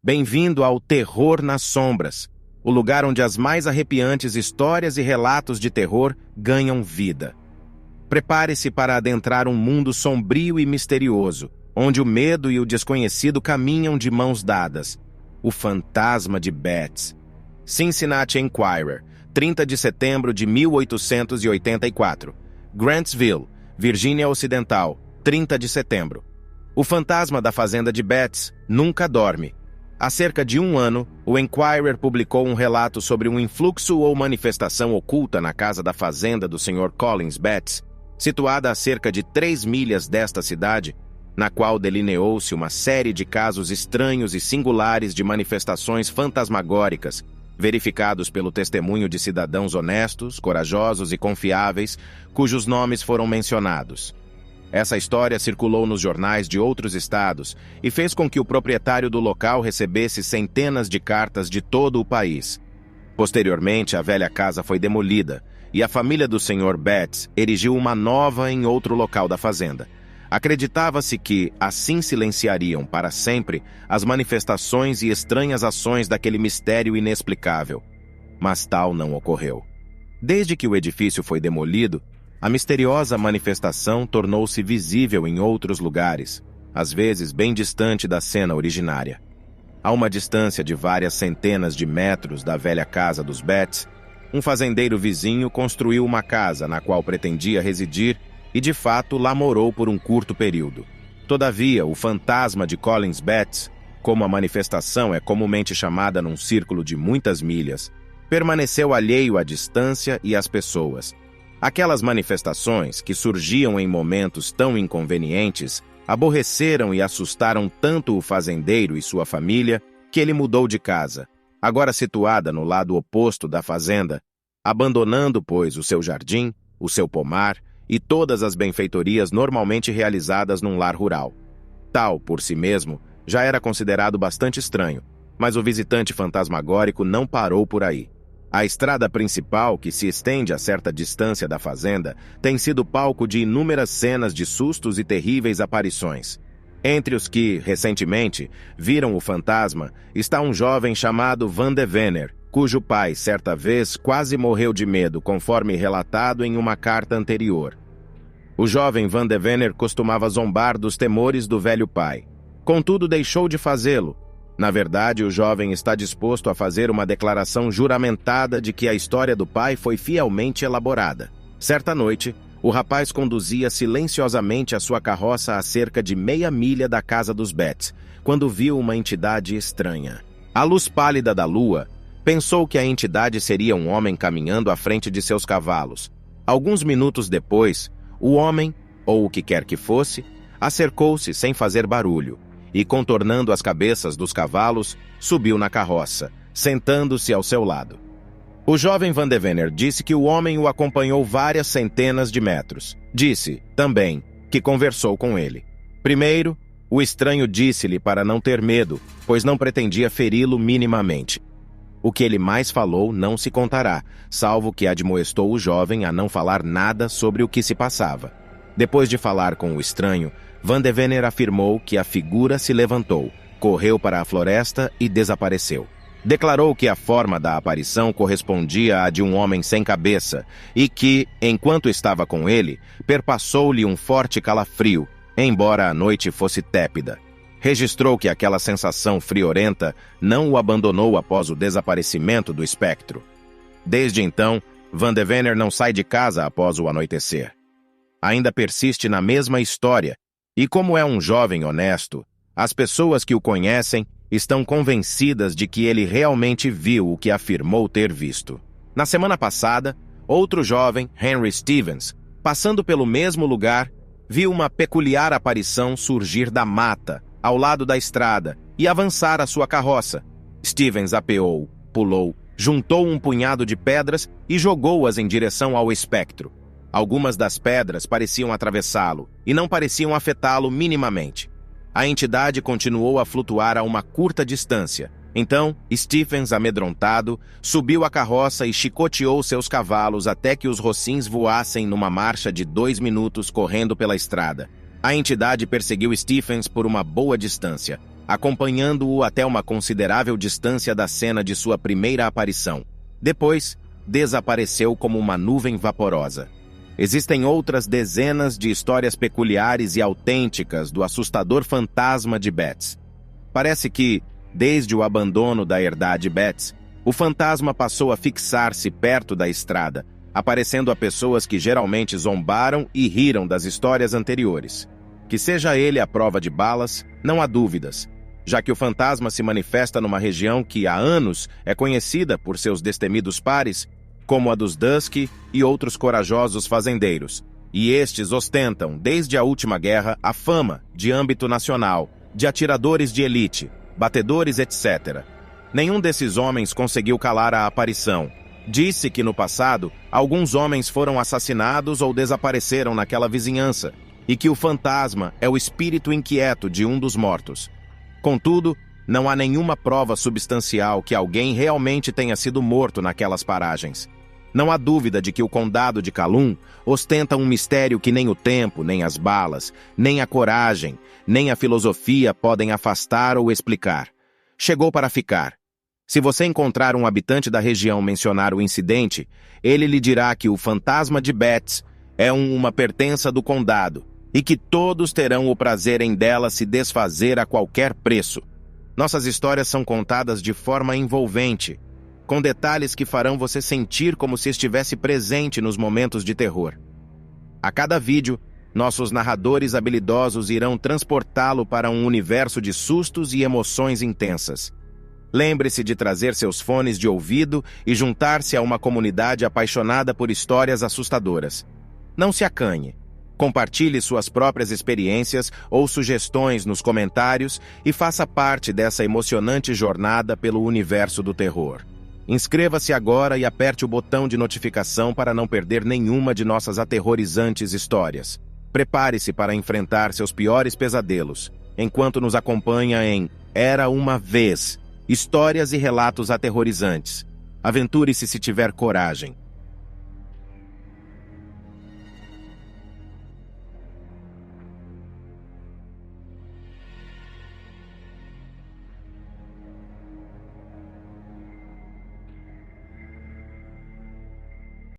Bem-vindo ao Terror nas Sombras, o lugar onde as mais arrepiantes histórias e relatos de terror ganham vida. Prepare-se para adentrar um mundo sombrio e misterioso, onde o medo e o desconhecido caminham de mãos dadas. O Fantasma de Bats. Cincinnati Enquirer, 30 de setembro de 1884. Grantsville, Virgínia Ocidental, 30 de setembro. O fantasma da fazenda de Bats nunca dorme. Há cerca de um ano, o Enquirer publicou um relato sobre um influxo ou manifestação oculta na casa da fazenda do Sr. Collins Bats, situada a cerca de 3 milhas desta cidade, na qual delineou-se uma série de casos estranhos e singulares de manifestações fantasmagóricas, verificados pelo testemunho de cidadãos honestos, corajosos e confiáveis, cujos nomes foram mencionados. Essa história circulou nos jornais de outros estados e fez com que o proprietário do local recebesse centenas de cartas de todo o país. Posteriormente, a velha casa foi demolida e a família do Sr. Bats erigiu uma nova em outro local da fazenda. Acreditava-se que assim silenciariam para sempre as manifestações e estranhas ações daquele mistério inexplicável. Mas tal não ocorreu. Desde que o edifício foi demolido, a misteriosa manifestação tornou-se visível em outros lugares, às vezes bem distante da cena originária. A uma distância de várias centenas de metros da velha casa dos Bats, um fazendeiro vizinho construiu uma casa na qual pretendia residir e, de fato, lá morou por um curto período. Todavia, o fantasma de Collins Bats, como a manifestação é comumente chamada num círculo de muitas milhas, permaneceu alheio à distância e às pessoas. Aquelas manifestações, que surgiam em momentos tão inconvenientes, aborreceram e assustaram tanto o fazendeiro e sua família que ele mudou de casa, agora situada no lado oposto da fazenda, abandonando, pois, o seu jardim, o seu pomar e todas as benfeitorias normalmente realizadas num lar rural. Tal, por si mesmo, já era considerado bastante estranho, mas o visitante fantasmagórico não parou por aí. A estrada principal, que se estende a certa distância da fazenda, tem sido palco de inúmeras cenas de sustos e terríveis aparições. Entre os que, recentemente, viram o fantasma, está um jovem chamado Van de Venner, cujo pai, certa vez, quase morreu de medo, conforme relatado em uma carta anterior. O jovem Van de Venner costumava zombar dos temores do velho pai. Contudo, deixou de fazê-lo. Na verdade, o jovem está disposto a fazer uma declaração juramentada de que a história do pai foi fielmente elaborada. Certa noite, o rapaz conduzia silenciosamente a sua carroça a cerca de meia milha da casa dos Bats, quando viu uma entidade estranha. À luz pálida da lua, pensou que a entidade seria um homem caminhando à frente de seus cavalos. Alguns minutos depois, o homem, ou o que quer que fosse, acercou-se sem fazer barulho, e, contornando as cabeças dos cavalos, subiu na carroça, sentando-se ao seu lado. O jovem Van de Venner disse que o homem o acompanhou várias centenas de metros. Disse, também, que conversou com ele. Primeiro, o estranho disse-lhe para não ter medo, pois não pretendia feri-lo minimamente. O que ele mais falou não se contará, salvo que admoestou o jovem a não falar nada sobre o que se passava. Depois de falar com o estranho, Van de Venner afirmou que a figura se levantou, correu para a floresta e desapareceu. Declarou que a forma da aparição correspondia à de um homem sem cabeça e que, enquanto estava com ele, perpassou-lhe um forte calafrio, embora a noite fosse tépida. Registrou que aquela sensação friorenta não o abandonou após o desaparecimento do espectro. Desde então, Van de Venner não sai de casa após o anoitecer. Ainda persiste na mesma história, e como é um jovem honesto, as pessoas que o conhecem estão convencidas de que ele realmente viu o que afirmou ter visto. Na semana passada, outro jovem, Henry Stevens, passando pelo mesmo lugar, viu uma peculiar aparição surgir da mata, ao lado da estrada, e avançar a sua carroça. Stevens apeou, pulou, juntou um punhado de pedras e jogou-as em direção ao espectro. Algumas das pedras pareciam atravessá-lo e não pareciam afetá-lo minimamente. A entidade continuou a flutuar a uma curta distância. Então, Stephens, amedrontado, subiu a carroça e chicoteou seus cavalos até que os rocins voassem numa marcha de 2 minutos correndo pela estrada. A entidade perseguiu Stephens por uma boa distância, acompanhando-o até uma considerável distância da cena de sua primeira aparição. Depois, desapareceu como uma nuvem vaporosa. Existem outras dezenas de histórias peculiares e autênticas do assustador fantasma de Betts. Parece que, desde o abandono da herdade Betts, o fantasma passou a fixar-se perto da estrada, aparecendo a pessoas que geralmente zombaram e riram das histórias anteriores. Que seja ele a prova de balas, não há dúvidas, já que o fantasma se manifesta numa região que há anos é conhecida por seus destemidos pares, como a dos Dusky e outros corajosos fazendeiros, e estes ostentam, desde a última guerra, a fama, de âmbito nacional, de atiradores de elite, batedores, etc. Nenhum desses homens conseguiu calar a aparição. Disse que no passado, alguns homens foram assassinados ou desapareceram naquela vizinhança, e que o fantasma é o espírito inquieto de um dos mortos. Contudo, não há nenhuma prova substancial que alguém realmente tenha sido morto naquelas paragens. Não há dúvida de que o condado de Calum ostenta um mistério que nem o tempo, nem as balas, nem a coragem, nem a filosofia podem afastar ou explicar. Chegou para ficar. Se você encontrar um habitante da região mencionar o incidente, ele lhe dirá que o fantasma de Betts é uma pertença do condado e que todos terão o prazer em dela se desfazer a qualquer preço. Nossas histórias são contadas de forma envolvente, com detalhes que farão você sentir como se estivesse presente nos momentos de terror. A cada vídeo, nossos narradores habilidosos irão transportá-lo para um universo de sustos e emoções intensas. Lembre-se de trazer seus fones de ouvido e juntar-se a uma comunidade apaixonada por histórias assustadoras. Não se acanhe. Compartilhe suas próprias experiências ou sugestões nos comentários e faça parte dessa emocionante jornada pelo universo do terror. Inscreva-se agora e aperte o botão de notificação para não perder nenhuma de nossas aterrorizantes histórias. Prepare-se para enfrentar seus piores pesadelos, enquanto nos acompanha em Era Uma Vez, histórias e relatos aterrorizantes. Aventure-se se tiver coragem.